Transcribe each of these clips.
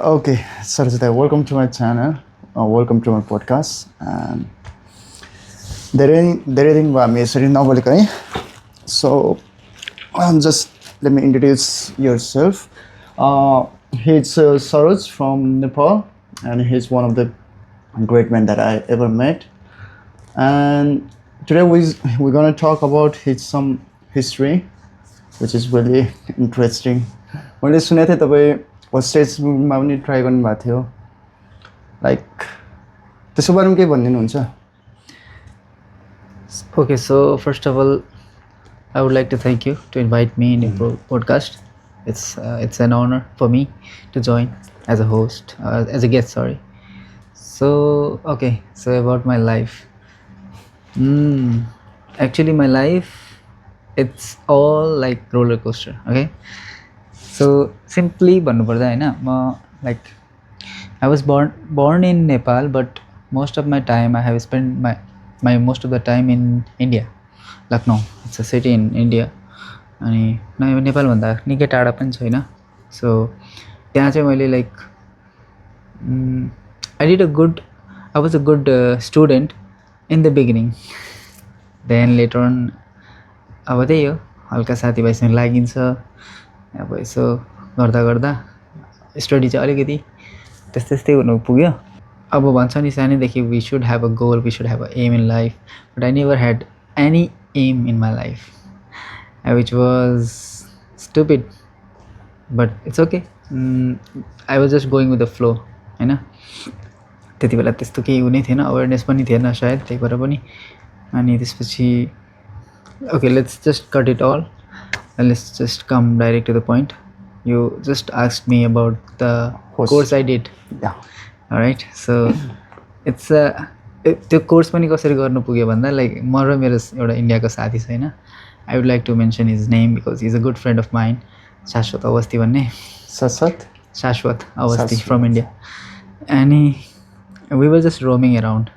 Okay, Saraswati, welcome to my channel. Welcome to my podcast. And धेरै दिन भयो हामी यसरी नबोलेको है. So just let me introduce yourself. He's Saroj from Nepal, and he's one of the great men that I ever met. And today we're gonna talk about some history, which is really interesting. मैले सुनेको थिएँ तपाईँ होस्टेजमा पनि try गर्नुभएको थियो. Like त्यसको बारेमा केही भनिदिनुहुन्छ? Okay, so first of all, I would like to thank you to invite me in your podcast. It's an honor for me to join as a host, as a guest. Sorry. So about my life. Actually, my life, it's all like roller coaster. Okay. So simply भन्नुपर्दा हैन म like I was born in Nepal, but most of my time I have spent my most of the time in India, Lucknow. It's a city in India. अनि नेपाल भन्दा निकै टाढा पनि छैन. So त्यहाँ चाहिँ मैले like I was a good student in the beginning. Then later on अब त्यही हो, हल्का साथीभाइसँग लागिन्छ. अब यसो गर्दा गर्दा स्टडी चाहिँ अलिकति त्यस्तै हुनु पुग्यो. अब भन्छ नि सानैदेखि we should have a goal, we should have an aim in life, but I never had any aim in my life, which was stupid, but it's okay. I was just going with the flow, हैन. त्यति बेला त्यस्तो केही हुने थिएन, awareness पनि थिएन सायद, त्यही भएर पनि. अनि त्यसपछि okay, let's just cut it all and let's just come direct to the point. You just asked me about the course I did. Yeah. Alright, so it's त्यो कोर्स पनि कसरी गर्नु पुग्यो भन्दा लाइक म र मेरो एउटा इन्डियाको साथी छ हैन. I would like to mention his name because he's a good friend of mine, शाश्वत अवस्थी भन्ने. शाश्वत Awasthi from India. And we were just roaming around,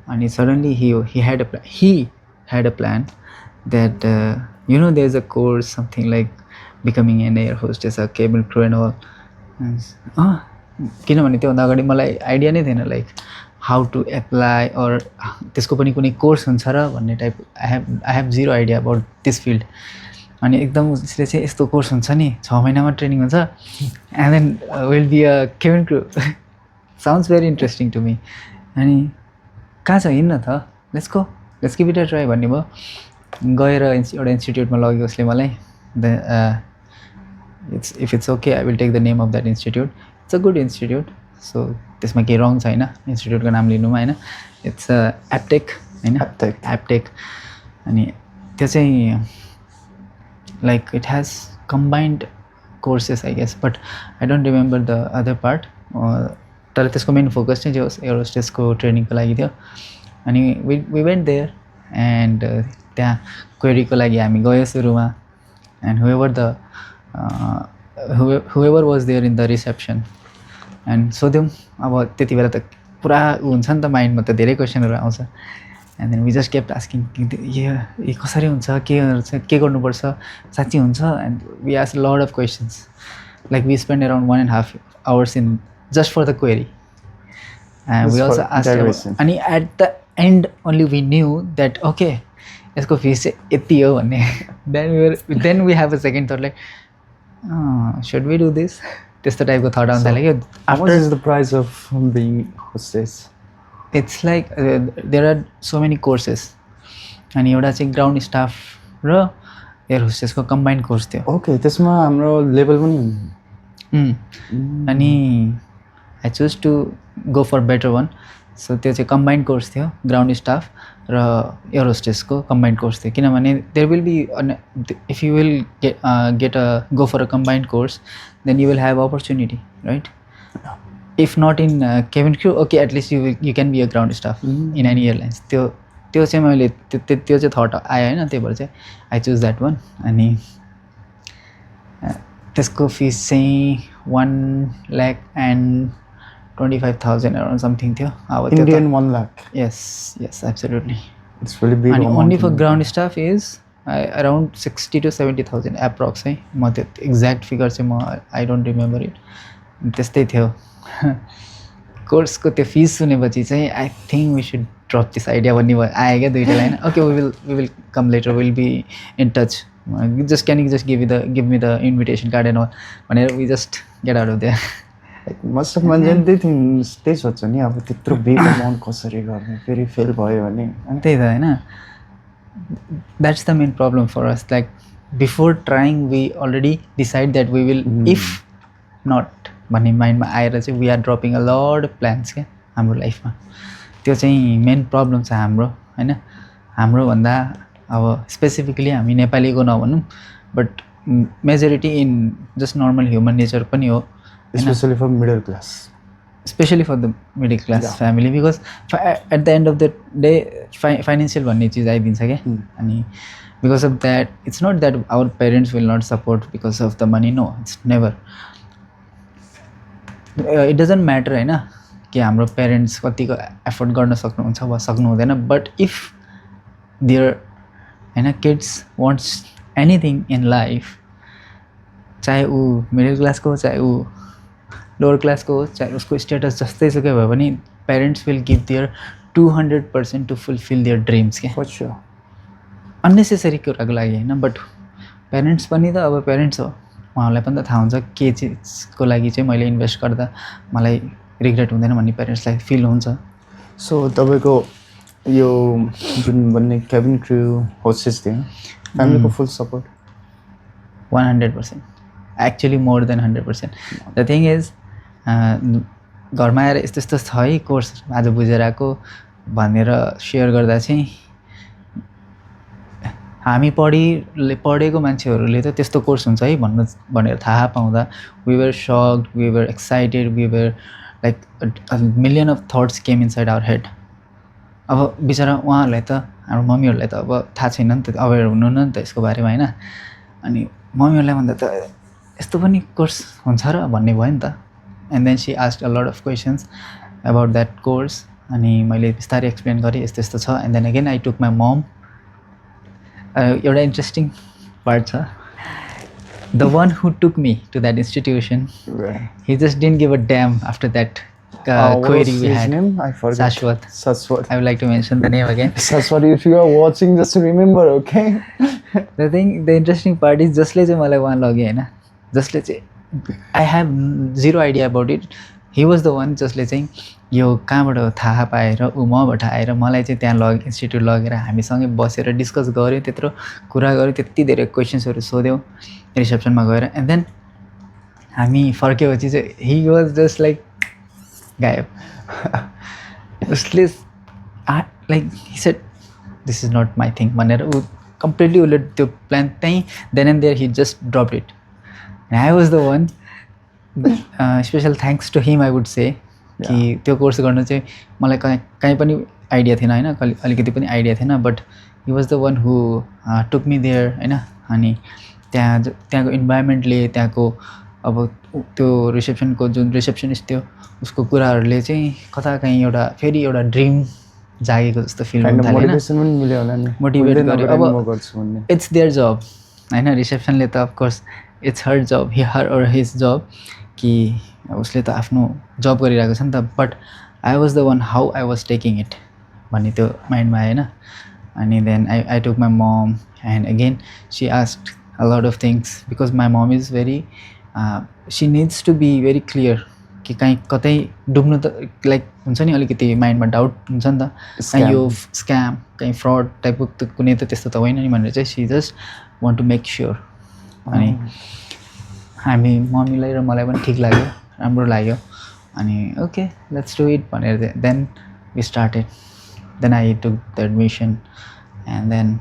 and suddenly he had a plan that there's a course something like becoming an air hostess, a cabin crew and all. किनभने त्योभन्दा अगाडि मलाई idea नै थिएन like how to apply or त्यसको पनि कुनै course हुन्छ र भन्ने type. I have zero idea about this field. अनि एकदम उसले चाहिँ यस्तो कोर्स हुन्छ नि, 6 महिनामा ट्रेनिङ हुन्छ and then will be a cabin crew. Sounds very interesting to me. अनि कहाँ छ हिँड्न त, let's give it a try भन्ने भयो. गएर एउटा इन्स्टिट्युटमा लग्यो उसले मलाई. If it's okay I will take the name of that institute. It's a good institute, so त्यसमा केही रङ छैन इन्स्टिट्युटको नाम लिनुमा होइन. इट्स एप्टेक होइन, एप्टेक. अनि त्यो चाहिँ like it has combined courses I guess, but I don't remember the other part. तर त्यसको मेन फोकस चाहिँ एयर होस्टेसको ट्रेनिङको लागि थियो. अनि वी वेन्ट देयर एन्ड त्यहाँ क्वेरीको लागि हामी गयो सुरुमा. And whoever was there in the reception and सोध्यौँ. अब त्यति बेला त पुरा हुन्छ नि त, माइन्डमा त धेरै क्वेसनहरू आउँछ. And then we just kept asking यो कसरी हुन्छ, के गर्नुपर्छ, साँच्ची हुन्छ. And we ask lot of questions. Like we spend around 1.5 hours in just for the query. And we also asked, अनि at the end only we knew that okay, यसको fees चाहिँ यति हो भन्ने. then we have a second thought like should we do this, त्यस्तो टाइपको thought आउन थाल्यो कि. How much is the price of being hostess? It's like there are so many courses. अनि एउटा चाहिँ ग्राउन्ड स्टाफ र एयर होस्टेसको कम्बाइन्ड कोर्स थियो. ओके, त्यसमा हाम्रो लेभल पनि हुन्छ. अनि I choose to go for better one. So त्यो चाहिँ कम्बाइन्ड कोर्स थियो, ग्राउन्ड स्टाफ र एयर होस्टेसको कम्बाइन्ड कोर्स थियो. किनभने there will be if you will go for a combined course then you will have opportunity, right? If not in cabin crew, okay at least you can be a ground staff in any airlines. त्यो चाहिँ मैले त्यो चाहिँ thought आयो होइन, त्यही भएर चाहिँ आई चुज द्याट वान. अनि त्यसको फिस चाहिँ 1,25,000 around something थियो. Indian 1 lakh. Yes, absolutely. It's really big. And only for ground staff is around 60 to 70,000 approx. म त्यो exact figure चाहिँ I don't remember it. त्यस्तै थियो कोर्सको त्यो फिस सुनेपछि चाहिँ I think we should drop this idea भन्ने आयो क्या दुइटालाई होइन okay we will come later will be in touch just can you just give me the invitation card and all भनेर we just get out of that most of मान्छे त्यही सोध्छ नि अब त्यत्रो बिग अमाउन्ट कसरी गर्ने फेरि फेल भयो भने त्यही त होइन that's the main problem for us like before trying we already decide that we will if not भन्ने माइन्डमा आएर चाहिँ we are dropping a lot plans क्या हाम्रो लाइफमा त्यो चाहिँ मेन प्रब्लम छ हाम्रो होइन हाम्रो भन्दा अब स्पेसिफिकली हामी नेपालीको नभनौँ but majority in just normal human nature पनि हो specially for middle class specially for the middle class family because at the end of the day financial भन्ने चिज आइदिन्छ क्या अनि because of that it's not that our parents will not support because of the money no it's never it doesn't matter होइन कि हाम्रो parents कतिको afford गर्न सक्नुहुन्छ वा सक्नु हुँदैन बट इफ देयर होइन kids wants anything in life चाहे ऊ मिडल क्लासको हो चाहे ऊ लोवर क्लासको हो चाहे उसको स्टेटस जस्तै सुकै भए पनि parents will give their 200% to fulfil their dreams क्या अननेसेसरी कुराको लागि होइन बट पेरेन्ट्स पनि त अब पेरेन्ट्स हो उहाँहरूलाई पनि त थाहा हुन्छ के चिजको लागि चाहिँ मैले इन्भेस्ट गर्दा मलाई रिग्रेट हुँदैन भन्ने पेरेन्ट्सलाई फिल हुन्छ सो तपाईँको यो जुन भन्ने क्याबिन क्रू होस्टेस थियो फ्यामिलीको full support 100% actually more than 100% the thing is घरमा आएर यस्तो यस्तो छ है कोर्स आज बुझेर आएको भनेर सेयर गर्दा चाहिँ हामी पढेको मान्छेहरूले त त्यस्तो कोर्स हुन्छ है भनेर थाहा पाउँदा we were sucked we were excited we were like million of thoughts came inside our head अब बिचरा उहाँहरूलाई त हाम्रो मम्मीहरूलाई त अब थाहा छैन नि त अवेर हुनु नि त यसको बारेमा होइन अनि मम्मीहरूलाई भन्दा त यस्तो पनि कोर्स हुन्छ र भन्ने भयो नि त and then she asked a lot of questions about that course अनि मैले बिस्तारै एक्सप्लेन गरेँ यस्तो यस्तो छ and then again I took my mom एउटा इन्ट्रेस्टिङ पार्ट छ the one who took me to that institution he just didn't give a damn after that query we had. I forgot. Sashwat. I would like to mention the name again. Sashwat, if you are watching, just remember, okay? The interesting part is जसले चाहिँ मलाई वहाँ लग्यो होइन जसले चाहिँ I have zero idea about it. He was the one जसले चाहिँ यो कहाँबाट थाहा पाएर ऊ मबाट आएर मलाई चाहिँ त्यहाँ इन्स्टिट्युट लगेर हामीसँगै बसेर डिस्कस गऱ्यो त्यत्रो कुरा गऱ्यो त्यति धेरै क्वेसन्सहरू सोध्यो रिसेप्सनमा गएर एन्ड देन हामी फर्केपछि चाहिँ ही वाज जस्ट लाइक गायब उसले like he said this is not my thing भनेर ऊ कम्प्लिटली उसले त्यो प्लान त्यहीँ then and there he just drop it I was the one special thanks to him I would say कि त्यो course गर्नु चाहिँ मलाई कहीँ पनि आइडिया थिएन होइन अलिकति पनि आइडिया थिएन but he was the one who took me there होइन अनि त्यहाँको इन्भाइरोमेन्टले त्यहाँको अब त्यो रिसेप्सनको जुन रिसेप्सनिस्ट थियो उसको कुराहरूले चाहिँ कता कहीँ एउटा फेरि एउटा ड्रिम जागेको जस्तो फिल हुन थाल्यो मोटिभेट गर्यो अब इट्स देयर जब होइन रिसेप्सनले त अफकोर्स इट्स हर जब हर और हिज जब कि उसले त आफ्नो जब गरिरहेको छ नि त but I was the one how I was taking it भन्ने त्यो माइन्डमा आएन अनि then I took my mom and again she asked a lot of things because my mom is very she needs to be very clear कि कहीँ कतै डुब्नु त like हुन्छ नि अलिकति माइन्डमा डाउट हुन्छ नि त कहीँ यो स्क्याम कहीँ फ्रड टाइपको त कुनै त त्यस्तो त होइन नि भनेर चाहिँ she just want to make sure अनि हामी मम्मीलाई र मलाई पनि ठिक लाग्यो राम्रो लाग्यो अनि ओके लेट्स डु इट भनेर then we started then I took the admission and then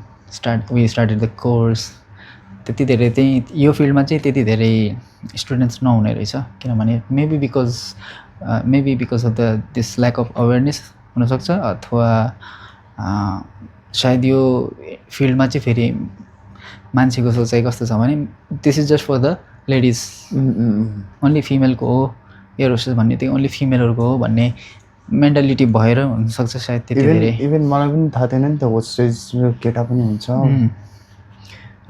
we started the course त्यति धेरै चाहिँ यो फिल्डमा चाहिँ त्यति धेरै स्टुडेन्ट्स नहुने रहेछ किनभने maybe because of this lack of awareness हुनसक्छ अथवा सायद यो फिल्डमा चाहिँ फेरि मान्छेको सोचाइ कस्तो छ भने this is just for the ladies only फिमेलको हो एयर होस्टेस भन्ने चाहिँ ओन्ली फिमेलहरूको हो भन्ने मेन्टालिटी भएर हुनसक्छ सायद त्यति धेरै इभन मलाई पनि थाहा थिएन नि त होस्टेस केटा पनि हुन्छ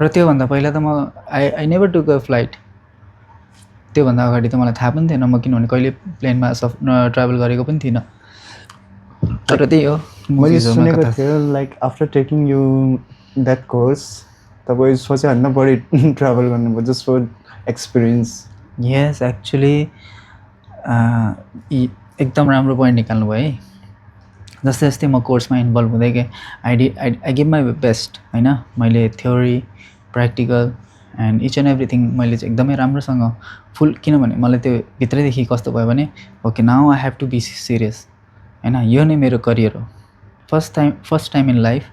र त्योभन्दा पहिला त म I never took a flight त्योभन्दा अगाडि त मलाई थाहा पनि थिएन म, किनभने कहिले प्लेनमा ट्राभल गरेको पनि थिइनँ। तर त्यही हो मैले movies-हरुमा सुनेको कथा। थियो like after taking you that course तपाईँ सोचे भन्दा बढी ट्राभल गर्नुभयो जस्ट फर एक्सपिरियन्स। यस एक्चुली एकदम राम्रो पोइन्ट निकाल्नु भयो है। जस्तै जस्तै म कोर्समा इन्भल्भ हुँदै गएँ, आई गिभ माई बेस्ट होइन। मैले theory, practical and each and everything मैले चाहिँ एकदमै राम्रोसँग फुल, किनभने मलाई त्यो भित्रैदेखि कस्तो भयो भने okay now I have to be serious होइन, यो नै मेरो करियर हो। First time in life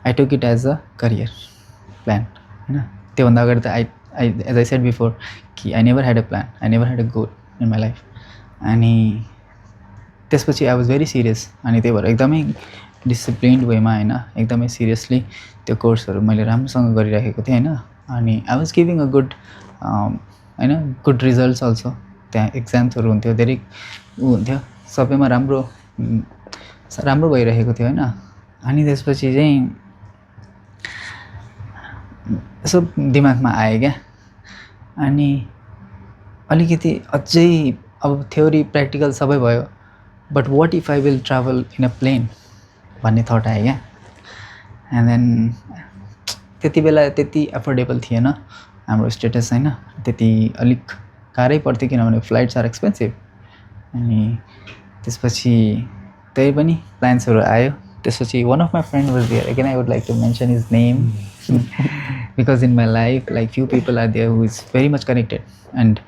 I took it as a career plan होइन। त्योभन्दा अगाडि त I as I said before कि I never had a plan, I never had a goal in my life. अनि त्यसपछि आई वाज भेरी सिरियस, अनि त्यही भएर एकदमै डिसिप्लिन्ड वेमा होइन, एकदमै सिरियसली त्यो कोर्सहरू मैले राम्रोसँग गरिराखेको थिएँ होइन। अनि I was giving a good होइन, गुड रिजल्ट्स अल्सो। त्यहाँ एक्जाम्सहरू हुन्थ्यो, धेरै हुन्थ्यो, सबैमा राम्रो भइरहेको थियो होइन। अनि त्यसपछि चाहिँ यसो दिमागमा आयो क्या, अनि अलिकति अझै अब थ्योरी प्र्याक्टिकल सबै भयो, but what if I will travel in a plane भन्ने थट आयो क्या। एन्ड देन त्यति बेला त्यति एफोर्डेबल थिएन हाम्रो स्टेटस होइन, त्यति अलिक गाह्रै पर्थ्यो किनभने फ्लाइट्स आर एक्सपेन्सिभ। अनि त्यसपछि त्यही पनि प्लान्सहरू आयो। त्यसपछि one of my friend was there, again I would like to mention his name because in my life like few people are there who is very much connected and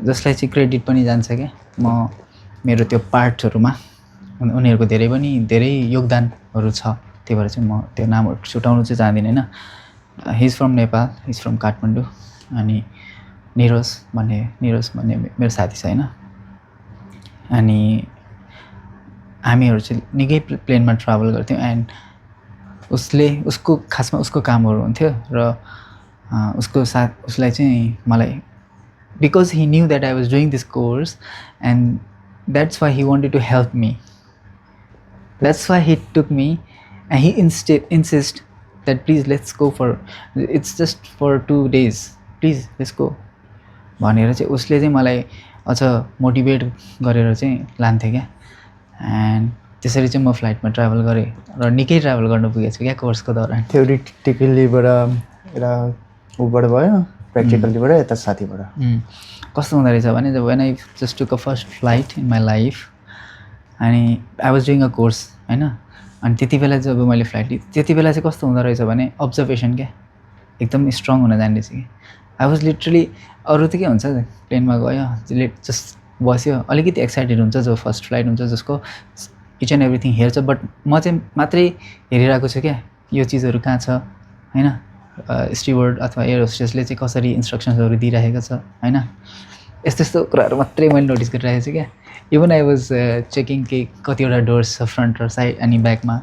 जसलाई चाहिँ credit पनि जान्छ क्या म मेरो त्यो पार्ट्सहरूमा, उनीहरूको धेरै योगदानहरू छ। त्यही भएर चाहिँ म त्यो नामहरू छुटाउनु चाहिँ चाहदिनँ होइन। He is from Nepal, he is from Kathmandu. अनि निरज भन्ने मेरो साथी छ होइन। अनि हामीहरू चाहिँ निकै प्लेनमा ट्राभल गर्थ्यौँ एन्ड खासमा उसको कामहरू हुन्थ्यो र उसलाई चाहिँ मलाई because he knew that I was doing this course and that's why he wanted to help me. That's why he took me and he insist that please let's go for, it's just for 2 days, please let's go भनेर चाहिँ उसले चाहिँ मलाई अझ motivate गरेर चाहिँ लान्थ्यो क्या। एन्ड त्यसरी चाहिँ म फ्लाइटमा ट्राभल गरेँ र निकै ट्राभल गर्नु पुगेको छु क्या कोर्सको दौरान। थ्योरिटिकल्लीबाट एउटा ऊबाट भयो, प्र्याक्टिकल्लीबाट यता साथीबाट। कस्तो हुँदो रहेछ भने जब when I just took a first flight in my life अनि I was doing a course होइन। अनि त्यति बेला जब मैले फ्लाइट लिएँ त्यति बेला चाहिँ कस्तो हुँदो रहेछ भने अब्जर्भेसन क्या एकदम स्ट्रङ हुन जान्दैछ कि। आई वाज लिटरली, अरू त के हुन्छ प्लेनमा गयो जस्ट बस्यो, अलिकति एक्साइटेड हुन्छ जो फर्स्ट फ्लाइट हुन्छ जसको इच एन्ड एभ्रिथिङ हेर्छ, बट म चाहिँ मात्रै हेरिरहेको छु क्या यो चिजहरू कहाँ छ होइन। स्टिवर्ड अथवा एयर होस्टेसले चाहिँ कसरी इन्स्ट्रक्सन्सहरू दिइरहेको छ होइन, यस्तो कुराहरू मात्रै मैले नोटिस गरिरहेको छु क्या। इभन आई वाज चेकिङ कि कतिवटा डोर्स छ फ्रन्ट र साइड अनि ब्याकमा,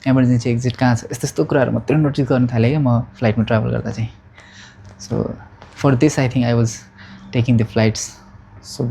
इमर्जेन्सी एक्जिट कहाँ छ, यस्तो कुराहरू मात्रै नोटिस गर्न थालेँ क्या म फ्लाइटमा ट्राभल गर्दा चाहिँ। So for this I think I was taking the flights. So